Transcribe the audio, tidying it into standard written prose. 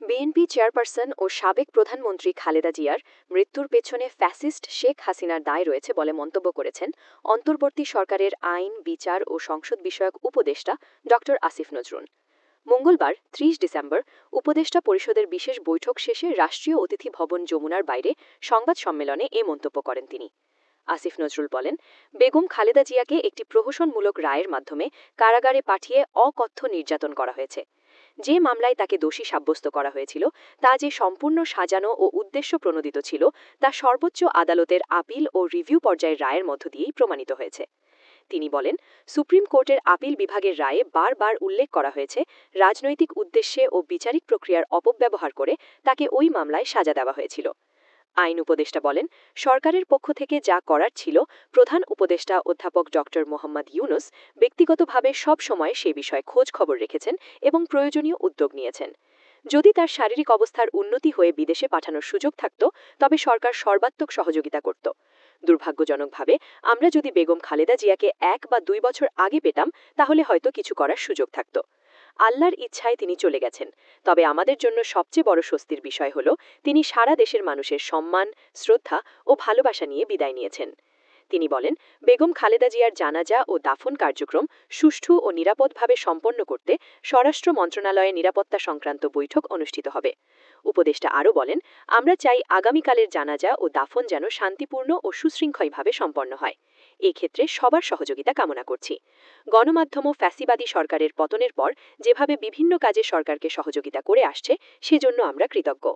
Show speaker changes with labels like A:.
A: BNP chairperson ও সাবেক প্রধানমন্ত্রী খালেদা জিয়ার মৃত্যুর পেছনে ফ্যাসিস্ট শেখ হাসিনার দায় রয়েছে বলে মন্তব্য করেছেন অন্তর্বর্তী সরকারের আইন বিচার ও সংসদ বিষয়ক উপদেষ্টা ড আসিফ নজরুল। মঙ্গলবার ৩০ ডিসেম্বর উপদেষ্টা পরিষদের বিশেষ বৈঠক শেষে রাষ্ট্রীয় অতিথি ভবন যমুনার বাইরে সংবাদ সম্মেলনে এ মন্তব্য করেন তিনি। আসিফ নজরুল বলেন, বেগম খালেদা জিয়াকে একটি প্রহসনমূলক রায়ের মাধ্যমে কারাগারে পাঠিয়ে অকথ্য নির্যাতন করা হয়েছে। যে মামলায় তাকে দোষী সাব্যস্ত করা হয়েছিল তা যে সম্পূর্ণ সাজানো ও উদ্দেশ্য প্রণোদিত ছিল তা সর্বোচ্চ আদালতের আপিল ও রিভিউ পর্যায়ের রায়ের মধ্য দিয়েই প্রমাণিত হয়েছে। তিনি বলেন, সুপ্রিম কোর্টের আপিল বিভাগের রায়ে বারবার উল্লেখ করা হয়েছে রাজনৈতিক উদ্দেশ্যে ও বিচারিক প্রক্রিয়ার অপব্যবহার করে তাকে ওই মামলায় সাজা দেওয়া হয়েছিল। আইন উপদেষ্টা বলেন, সরকারের পক্ষ থেকে যা করার ছিল প্রধান উপদেষ্টা অধ্যাপক ড মোহাম্মদ ইউনুস ব্যক্তিগতভাবে সব সময় সে বিষয়ে খোঁজ খবর রেখেছেন এবং প্রয়োজনীয় উদ্যোগ নিয়েছেন। যদি তার শারীরিক অবস্থার উন্নতি হয়ে বিদেশে পাঠানোর সুযোগ থাকত তবে সরকার সর্বাত্মক সহযোগিতা করত। দুর্ভাগ্যজনকভাবে আমরা যদি বেগম খালেদা জিয়াকে ১ বা ২ বছর আগে পেতাম তাহলে হয়তো কিছু করার সুযোগ থাকত। আল্লাহর ইচ্ছায় তিনি চলে গেছেন। তবে আমাদের জন্য সবচেয়ে বড় স্বস্তির বিষয় হল তিনি সারা দেশের মানুষের সম্মান, শ্রদ্ধা ও ভালোবাসা নিয়ে বিদায় নিয়েছেন। তিনি বলেন, বেগম খালেদা জিয়ার জানাজা ও দাফন কার্যক্রম সুষ্ঠু ও নিরাপদভাবে সম্পন্ন করতে স্বরাষ্ট্র মন্ত্রণালয়ে নিরাপত্তা সংক্রান্ত বৈঠক অনুষ্ঠিত হবে। উপদেষ্টা আরও বলেন, আমরা চাই আগামীকালের জানাজা ও দাফন যেন শান্তিপূর্ণ ও সুশৃঙ্খলভাবে সম্পন্ন হয়। এই ক্ষেত্রে সবার সহযোগিতা কামনা করছি। গণমাধ্যম ও ফ্যাসিবাদী সরকারের পতনের পর যেভাবে বিভিন্ন কাজে সরকারকে সহযোগিতা করে আসছে সেজন্য আমরা কৃতজ্ঞ।